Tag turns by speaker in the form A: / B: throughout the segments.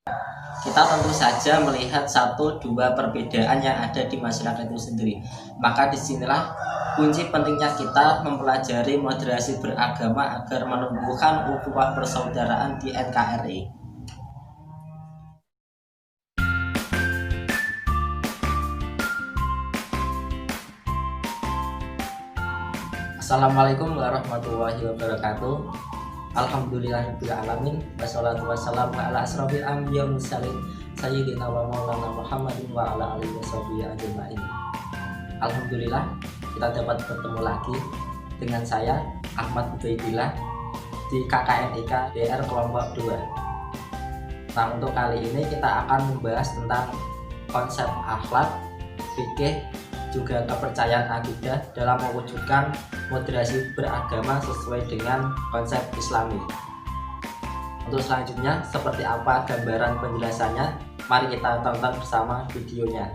A: Kita tentu saja melihat satu dua perbedaan yang ada di masyarakat itu sendiri. Maka disinilah kunci pentingnya kita mempelajari moderasi beragama agar menumbuhkan ukhuwah persaudaraan di NKRI. Assalamualaikum warahmatullahi wabarakatuh. Alhamdulillahirrahmanirrahim. Wassalatu wassalamu ala asrofil anbiya mursalin sayyidina wa maulana Muhammadin wa ala alihi washabihi ajmain. Alhamdulillah kita dapat bertemu lagi dengan saya Ahmad Ubaidillah di KKNIK DR kelompok 2. Nah, untuk kali ini kita akan membahas tentang konsep akhlak, fikih, juga kepercayaan akidah dalam mewujudkan moderasi beragama sesuai dengan konsep Islami. Untuk selanjutnya seperti apa gambaran penjelasannya, mari kita tonton bersama videonya.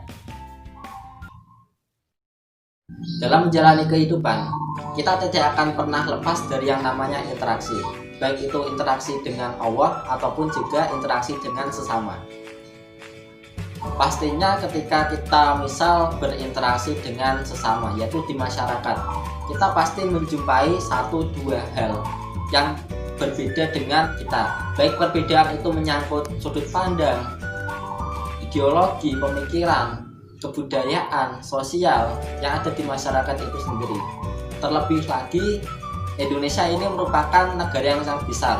A: Dalam menjalani kehidupan, kita tidak akan pernah lepas dari yang namanya interaksi, baik itu interaksi dengan Allah ataupun juga interaksi dengan sesama. Pastinya ketika kita misal berinteraksi dengan sesama, yaitu di masyarakat, kita pasti menjumpai satu dua hal yang berbeda dengan kita. Baik perbedaan itu menyangkut sudut pandang, ideologi, pemikiran, kebudayaan, sosial yang ada di masyarakat itu sendiri. Terlebih lagi, Indonesia ini merupakan negara yang sangat besar,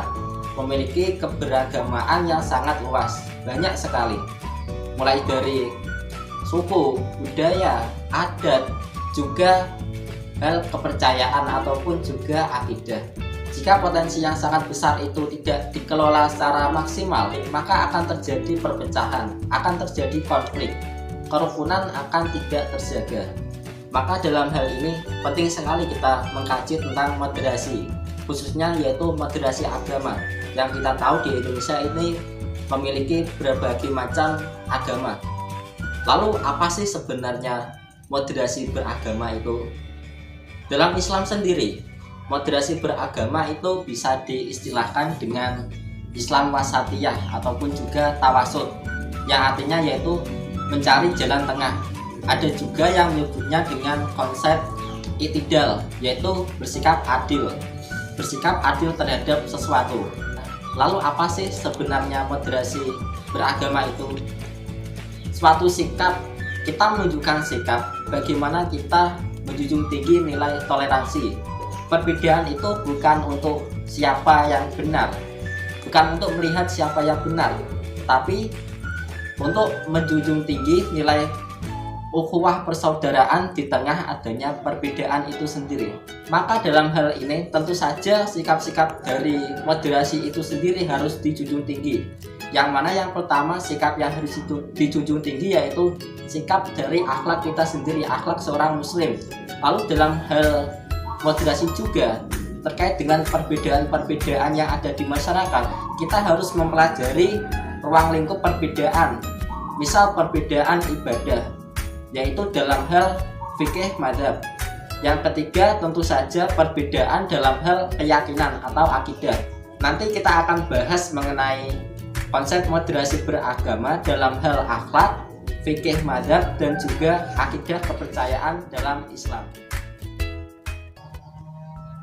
A: memiliki keberagamaan yang sangat luas, banyak sekali. Mulai dari suku, budaya, adat, juga hal kepercayaan ataupun juga akidah. Jika potensi yang sangat besar itu tidak dikelola secara maksimal, maka akan terjadi perpecahan, akan terjadi konflik, kerukunan akan tidak terjaga. Maka dalam hal ini penting sekali kita mengkaji tentang moderasi, khususnya yaitu moderasi agama. Yang kita tahu di Indonesia ini memiliki berbagai macam agama. Lalu apa sih sebenarnya moderasi beragama itu? Dalam Islam sendiri, moderasi beragama itu bisa diistilahkan dengan Islam wasatiyah ataupun juga tawasud, yang artinya yaitu mencari jalan tengah. Ada juga yang menyebutnya dengan konsep i'tidal, yaitu bersikap adil terhadap sesuatu. Lalu apa sih sebenarnya moderasi beragama itu? Suatu sikap, kita menunjukkan sikap bagaimana kita menjunjung tinggi nilai toleransi. Perbedaan itu bukan untuk siapa yang benar, bukan untuk melihat siapa yang benar, tapi untuk menjunjung tinggi nilai ukhuwah persaudaraan di tengah adanya perbedaan itu sendiri. Maka dalam hal ini tentu saja sikap-sikap dari moderasi itu sendiri harus dijunjung tinggi. Yang mana yang pertama sikap yang harus dijunjung tinggi yaitu sikap dari akhlak kita sendiri, akhlak seorang muslim. Lalu dalam hal moderasi juga terkait dengan perbedaan-perbedaan yang ada di masyarakat, kita harus mempelajari ruang lingkup perbedaan. Misal perbedaan ibadah, yaitu dalam hal fikih madzhab. Yang ketiga tentu saja perbedaan dalam hal keyakinan atau akidah. Nanti kita akan bahas mengenai konsep moderasi beragama dalam hal akhlak, fikih madzhab, dan juga akidah kepercayaan dalam Islam.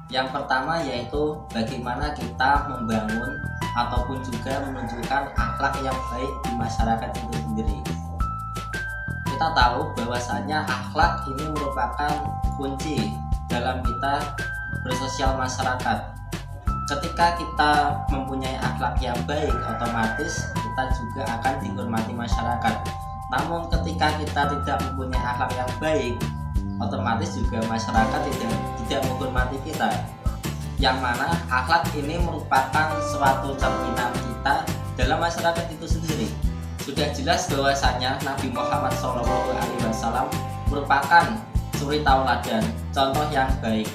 A: Yang pertama yaitu bagaimana kita membangun ataupun juga menunjukkan akhlak yang baik di masyarakat itu sendiri. Kita tahu bahwasanya akhlak ini merupakan kunci dalam kita bersosial masyarakat. Ketika kita mempunyai akhlak yang baik, otomatis kita juga akan dihormati masyarakat. Namun ketika kita tidak mempunyai akhlak yang baik, otomatis juga masyarakat tidak menghormati kita. Yang mana akhlak ini merupakan suatu cerminan kita dalam masyarakat itu sendiri. Sudah jelas bahwasanya Nabi Muhammad SAW merupakan suri tauladan, contoh yang baik.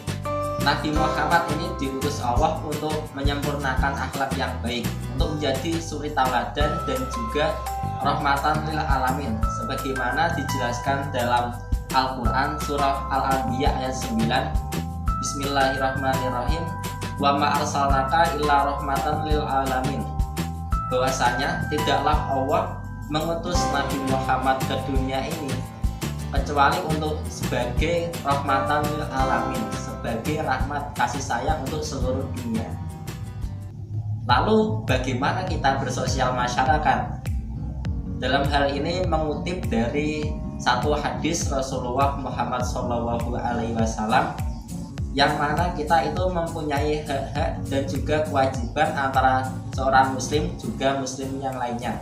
A: Nabi Muhammad ini diutus Allah untuk menyempurnakan akhlak yang baik, untuk menjadi suri tauladan dan juga rahmatan lil alamin, sebagaimana dijelaskan dalam Al-Quran surah Al-Anbiya ayat 9. Bismillahirrahmanirrahim. Wa ma arsalnaka illa rahmatan lil alamin. bahwasanya tidaklah Allah mengutus Nabi Muhammad ke dunia ini kecuali untuk sebagai rahmatan lil alamin, sebagai rahmat kasih sayang untuk seluruh dunia. Lalu bagaimana kita bersosial masyarakat? Dalam hal ini mengutip dari satu hadis Rasulullah Muhammad SAW, yang mana kita itu mempunyai hak-hak dan juga kewajiban antara seorang muslim juga muslim yang lainnya.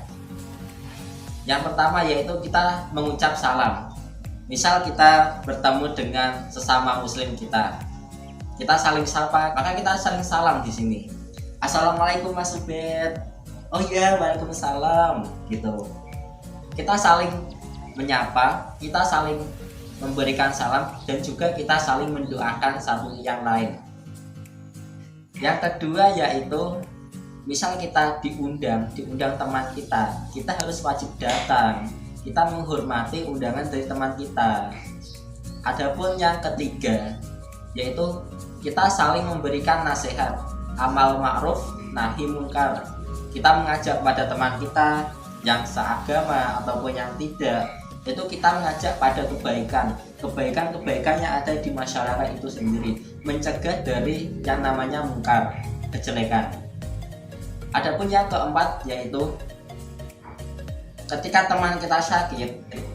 A: Yang pertama yaitu kita mengucap salam. Misal kita bertemu dengan sesama muslim kita saling sapa, maka kita saling salam di sini. Assalamualaikum Mas Ubed. Oh iya, waalaikumsalam gitu. Kita saling menyapa, kita saling memberikan salam, dan juga kita saling mendoakan satu yang lain. Yang kedua yaitu misal kita diundang teman kita harus wajib datang. Kita menghormati undangan dari teman kita. Adapun yang ketiga yaitu kita saling memberikan nasihat, amal ma'ruf nahi munkar. Kita mengajak pada teman kita yang seagama ataupun yang tidak, itu kita mengajak pada kebaikan yang ada di masyarakat itu sendiri, mencegah dari yang namanya mungkar, kejelekan. Adapun yang keempat yaitu ketika teman kita sakit,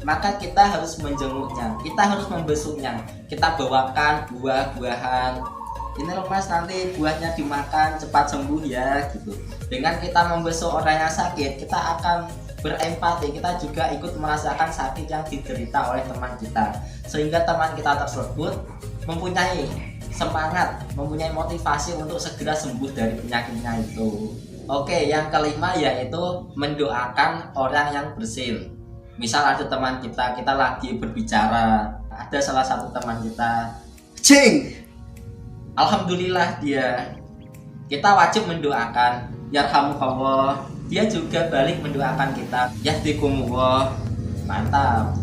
A: maka kita harus menjenguknya, kita harus membesuknya, kita bawakan buah-buahan. Ini loh Mas, nanti buahnya dimakan cepat sembuh ya gitu. Dengan kita membesuk orang yang sakit, kita akan berempati, kita juga ikut merasakan sakit yang diderita oleh teman kita, sehingga teman kita tersebut mempunyai semangat, mempunyai motivasi untuk segera sembuh dari penyakitnya itu. Oke, yang kelima yaitu mendoakan orang yang bersin. Misal ada teman kita lagi berbicara, ada salah satu teman kita, alhamdulillah kita wajib mendoakan, yarhamukallah. Dia juga balik mendoakan kita, yahdikumullah. Mantap.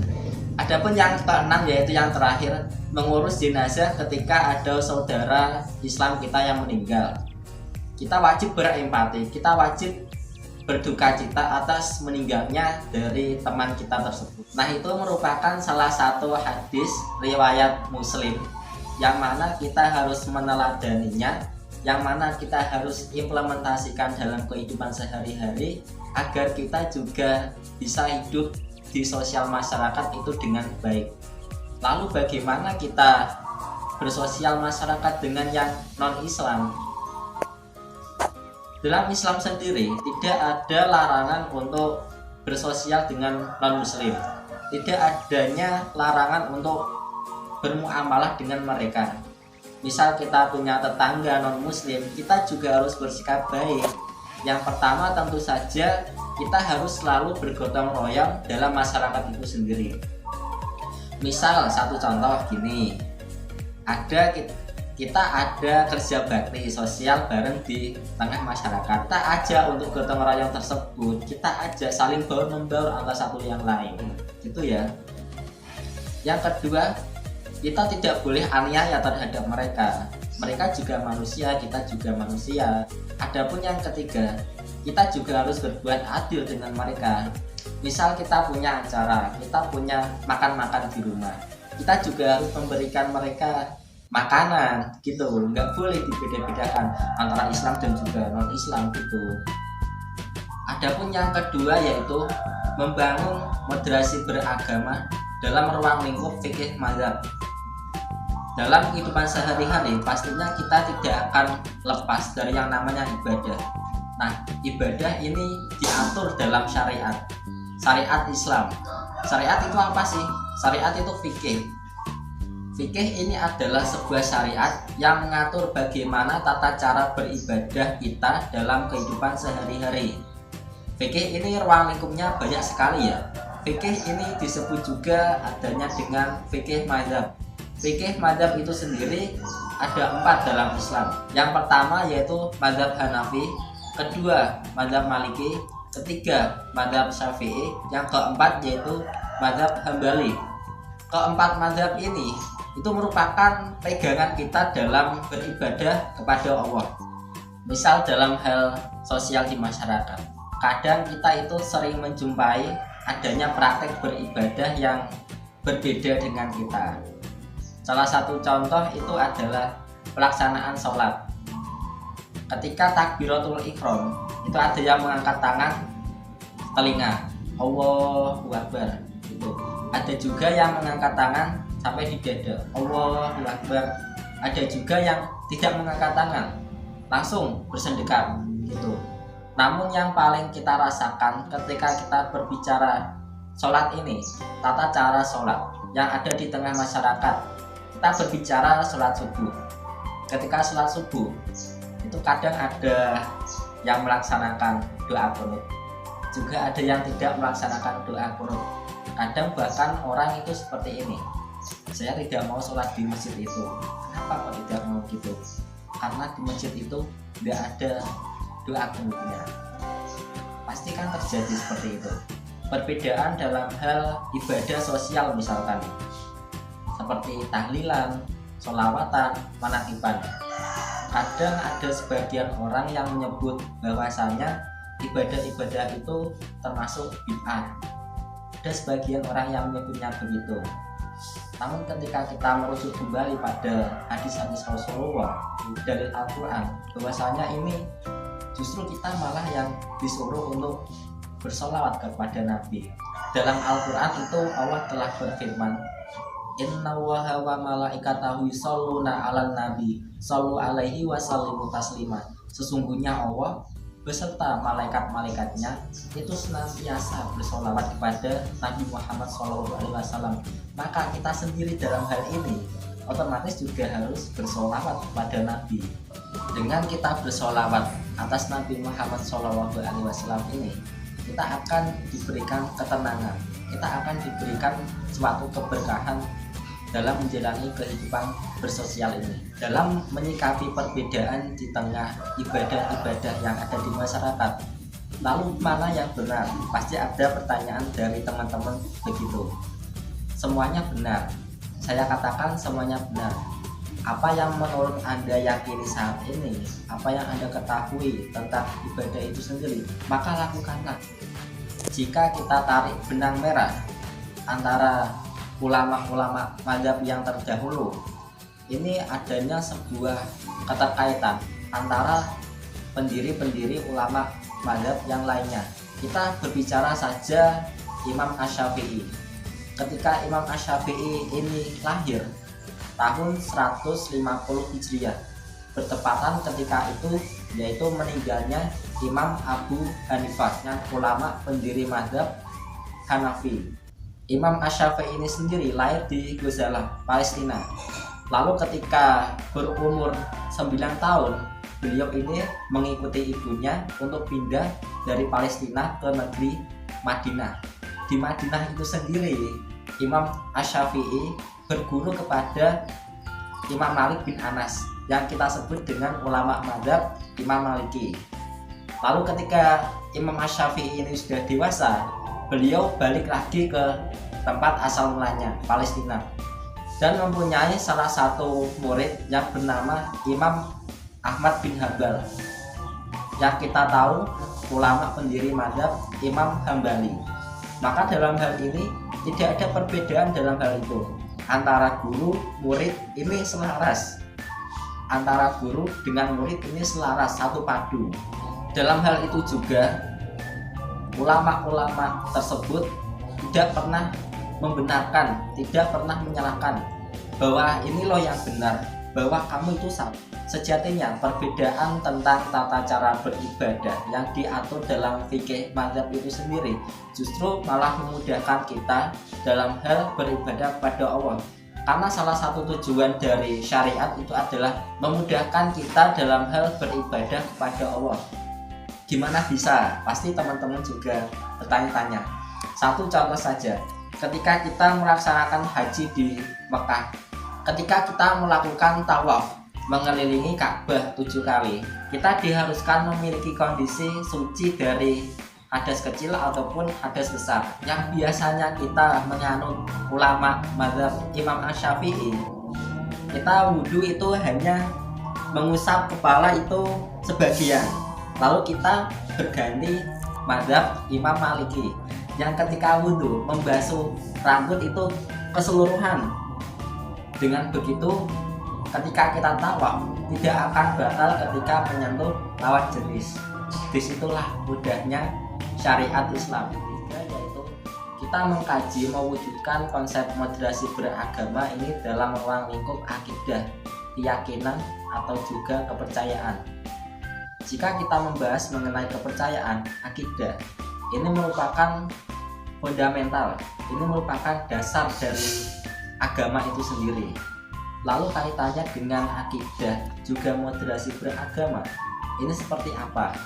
A: Adapun yang keenam yaitu yang terakhir, mengurus jenazah ketika ada saudara Islam kita yang meninggal. Kita wajib berempati, kita wajib berduka cita atas meninggalnya dari teman kita tersebut. Nah, itu merupakan salah satu hadis riwayat Muslim yang mana kita harus meneladaninya, yang mana kita harus implementasikan dalam kehidupan sehari-hari agar kita juga bisa hidup di sosial masyarakat itu dengan baik. Lalu bagaimana kita bersosial masyarakat dengan yang non-Islam? Dalam Islam sendiri tidak ada larangan untuk bersosial dengan non-muslim. Tidak adanya larangan untuk bermuamalah dengan mereka. Misal kita punya tetangga non-muslim, kita juga harus bersikap baik. Yang pertama tentu saja kita harus selalu bergotong royong dalam masyarakat itu sendiri. Misal satu contoh gini, kita ada kerja bakti sosial bareng di tengah masyarakat. Kita ajak untuk gotong royong tersebut, kita ajak saling baur-membaur antara satu yang lain, gitu ya. Yang kedua, kita tidak boleh aniaya terhadap mereka. Mereka juga manusia, kita juga manusia. Adapun yang ketiga, kita juga harus berbuat adil dengan mereka. Misal kita punya acara, kita punya makan-makan di rumah, kita juga harus memberikan mereka makanan gitu, nggak boleh dibeda-bedakan antara Islam dan juga non-Islam gitu. Adapun yang kedua yaitu membangun moderasi beragama dalam ruang lingkup fikih mazhab. Dalam kehidupan sehari-hari pastinya kita tidak akan lepas dari yang namanya ibadah. Nah, ibadah ini diatur dalam syariat Islam. Syariat itu apa sih? Syariat itu fikih. Fikih ini adalah sebuah syariat yang mengatur bagaimana tata cara beribadah kita dalam kehidupan sehari-hari. Fikih ini ruang lingkupnya banyak sekali ya. Fikih ini disebut juga adanya dengan fikih mazhab. Fikih mazhab itu sendiri ada 4 dalam Islam. Yang pertama yaitu mazhab Hanafi, kedua mazhab Maliki, ketiga mazhab Syafi'i, yang keempat yaitu mazhab Hambali. Keempat mazhab ini itu merupakan pegangan kita dalam beribadah kepada Allah. Misal dalam hal sosial di masyarakat, kadang kita itu sering menjumpai adanya praktek beribadah yang berbeda dengan kita. Salah satu contoh itu adalah pelaksanaan sholat. Ketika takbiratul ihram itu ada yang mengangkat tangan telinga, Allahu Akbar gitu. Ada juga yang mengangkat tangan sampai di dada, Allahu Akbar. Ada juga yang tidak mengangkat tangan, langsung bersendekap gitu. Namun yang paling kita rasakan ketika kita berbicara sholat ini, tata cara sholat yang ada di tengah masyarakat, kita berbicara sholat subuh. Ketika sholat subuh itu kadang ada yang melaksanakan doa qunut, juga ada yang tidak melaksanakan doa qunut. Kadang bahkan orang itu seperti ini, saya tidak mau sholat di masjid itu. Kenapa kok tidak mau gitu? Karena di masjid itu tidak ada doa qunutnya. Pasti kan terjadi seperti itu. Perbedaan dalam hal ibadah sosial misalkan seperti tahlilan, sholawatan, manakiban. Kadang ada sebagian orang yang menyebut bahwasanya ibadah-ibadah itu termasuk bid'ah. Ada sebagian orang yang menyebutnya begitu. Namun ketika kita merujuk kembali pada hadis-hadis Rasulullah dari Al-Quran, bahwasanya ini justru kita malah yang disuruh untuk bersolawat kepada Nabi. Dalam Al-Quran itu Allah telah berfirman, Innallaha wa malaikatahu yusholluna 'alan nabi shallu 'alaihi wa sallimu taslima. Sesungguhnya Allah beserta malaikat-malaikatnya itu senantiasa bersolawat kepada Nabi Muhammad SAW. Maka kita sendiri dalam hal ini otomatis juga harus bersolawat kepada Nabi. Dengan kita bersolawat atas Nabi Muhammad SAW ini, kita akan diberikan ketenangan, kita akan diberikan suatu keberkahan dalam menjalani kehidupan bersosial ini, dalam menyikapi perbedaan di tengah ibadah-ibadah yang ada di masyarakat. Lalu mana yang benar? Pasti ada pertanyaan dari teman-teman begitu. Semuanya benar, saya katakan semuanya benar. Apa yang menurut Anda yakini saat ini, apa yang Anda ketahui tentang ibadah itu sendiri, maka lakukanlah. Jika kita tarik benang merah antara ulama-ulama mazhab yang terdahulu, ini adanya sebuah keterkaitan antara pendiri-pendiri ulama mazhab yang lainnya. Kita berbicara saja Imam Asy-Syafi'i. Ketika Imam Asy-Syafi'i ini lahir tahun 150 Hijriah, bertepatan ketika itu yaitu meninggalnya Imam Abu Hanifah yang ulama pendiri mazhab Hanafi. Imam Asy-Syafi'i ini sendiri lahir di Ghazala, Palestina. Lalu ketika berumur 9 tahun, beliau ini mengikuti ibunya untuk pindah dari Palestina ke negeri Madinah. Di Madinah itu sendiri, Imam Asy-Syafi'i berguru kepada Imam Malik bin Anas yang kita sebut dengan ulama mazhab Imam Maliki. Lalu ketika Imam Asy-Syafi'i ini sudah dewasa, beliau balik lagi ke tempat asal mulanya, Palestina, dan mempunyai salah satu murid yang bernama Imam Ahmad bin Hambal, yang kita tahu ulama pendiri mazhab Imam Hambali. Maka dalam hal ini tidak ada perbedaan dalam hal itu. Antara guru murid ini selaras, antara guru dengan murid ini selaras, satu padu. Dalam hal itu juga ulama-ulama tersebut tidak pernah membenarkan, tidak pernah menyalahkan bahwa ini loh yang benar, bahwa kamu itu salah. Sejatinya perbedaan tentang tata cara beribadah yang diatur dalam fikih mazhab itu sendiri justru malah memudahkan kita dalam hal beribadah kepada Allah. Karena salah satu tujuan dari syariat itu adalah memudahkan kita dalam hal beribadah kepada Allah. Gimana bisa? Pasti teman-teman juga bertanya-tanya. Satu contoh saja, ketika kita melaksanakan haji di Mekah, ketika kita melakukan tawaf mengelilingi Ka'bah 7 kali, kita diharuskan memiliki kondisi suci dari hadas kecil ataupun hadas besar. Yang biasanya kita menganut ulama mazhab Imam Asy-Syafi'i, kita wudhu itu hanya mengusap kepala itu sebagian, lalu kita berganti Madzhab Imam Maliki yang ketika wudhu membasuh rambut itu keseluruhan. Dengan begitu ketika kita tawaf tidak akan batal ketika menyentuh lawan jenis. Disitulah mudahnya syariat Islam. Yaitu kita mengkaji mewujudkan konsep moderasi beragama ini dalam ruang lingkup akidah, keyakinan atau juga kepercayaan. Jika kita membahas mengenai kepercayaan, akidah ini merupakan fundamental, ini merupakan dasar dari agama itu sendiri. Lalu kaitannya dengan akidah juga moderasi beragama ini seperti apa?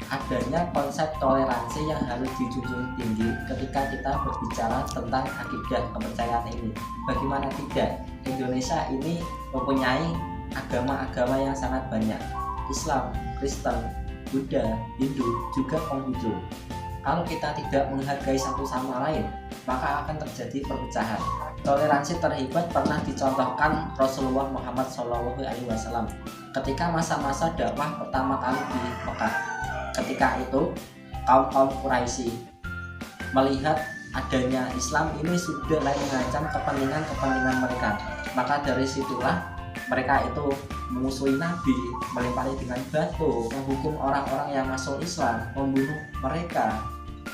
A: Adanya konsep toleransi yang harus dijunjung tinggi ketika kita berbicara tentang akidah kepercayaan ini. Bagaimana tidak? Indonesia ini mempunyai agama-agama yang sangat banyak. Islam, Kristen, Buddha, Hindu, juga Konghucu. Kalau kita tidak menghargai satu sama lain, maka akan terjadi perpecahan. Toleransi terhebat pernah dicontohkan Rasulullah Muhammad SAW ketika masa-masa dakwah pertama kali di Mekah. Ketika itu kaum Quraisy melihat adanya Islam ini sudah mulai mengancam kepentingan mereka. Maka dari situlah mereka itu memusuhi Nabi, melempari dengan batu, menghukum orang-orang yang masuk Islam, membunuh mereka,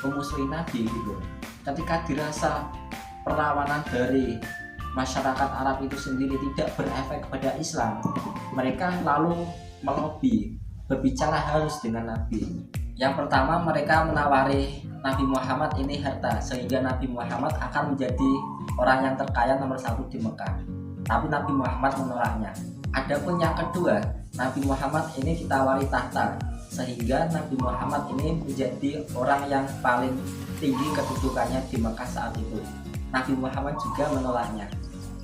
A: memusuhi Nabi gitu. Ketika dirasa perlawanan dari masyarakat Arab itu sendiri tidak berefek kepada Islam, mereka lalu melobi, berbicara halus dengan Nabi. Yang pertama, mereka menawari Nabi Muhammad ini harta, sehingga Nabi Muhammad akan menjadi orang yang terkaya nomor 1 di Mekah. Tapi Nabi Muhammad menolaknya. Adapun yang kedua, Nabi Muhammad ini ditawari tahta, sehingga Nabi Muhammad ini menjadi orang yang paling tinggi kedudukannya di Mekah saat itu. Nabi Muhammad juga menolaknya.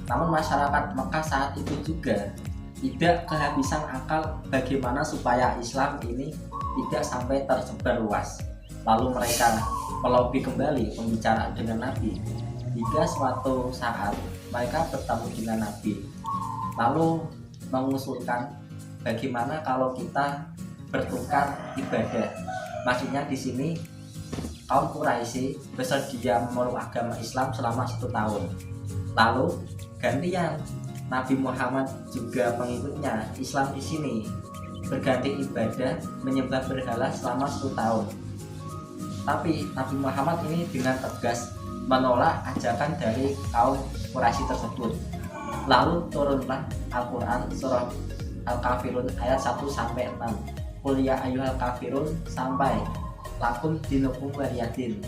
A: Namun masyarakat Mekah saat itu juga tidak kehabisan akal bagaimana supaya Islam ini tidak sampai tersebar luas. Lalu mereka melobi kembali pembicaraan dengan Nabi. Hingga suatu saat mereka bertemu dengan Nabi, lalu mengusulkan bagaimana kalau kita bertukar ibadah. Maksudnya di sini kaum Quraisy bersedia memeluk agama Islam selama 1 tahun. Lalu gantian Nabi Muhammad juga pengikutnya Islam di sini berganti ibadah menyembah berhala selama 1 tahun. Tapi Nabi Muhammad ini dengan tegas menolak ajakan dari kaum Quraisy tersebut. Lalu turunlah Al-Quran surah Al-Kafirun ayat 1-6. Qul ya ayyuhal kafirun sampai lakum dinukum waliyadin.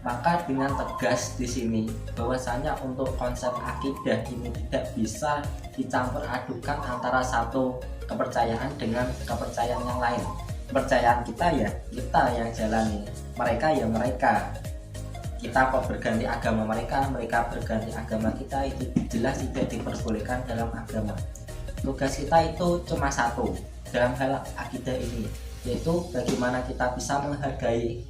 A: Maka dengan tegas di sini bahwasanya untuk konsep akidah ini tidak bisa dicampur adukan antara satu kepercayaan dengan kepercayaan yang lain. Kepercayaan kita ya kita yang jalani, mereka ya mereka. Kita kok berganti agama mereka berganti agama kita, itu jelas tidak diperbolehkan dalam agama. Tugas kita itu cuma satu dalam hal akidah ini, yaitu bagaimana kita bisa menghargai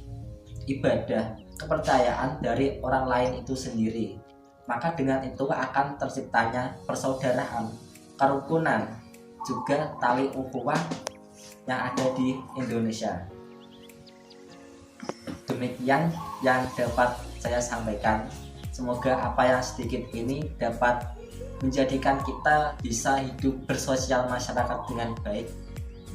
A: ibadah, kepercayaan dari orang lain itu sendiri. Maka dengan itu akan terciptanya persaudaraan, kerukunan, juga tali ukhuwah yang ada di Indonesia. Demikian yang dapat saya sampaikan. Semoga apa yang sedikit ini dapat menjadikan kita bisa hidup bersosial masyarakat dengan baik.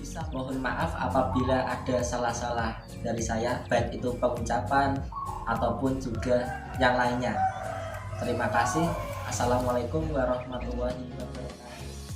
A: Bisa mohon maaf apabila ada salah-salah dari saya, baik itu pengucapan ataupun juga yang lainnya. Terima kasih. Assalamualaikum warahmatullahi wabarakatuh.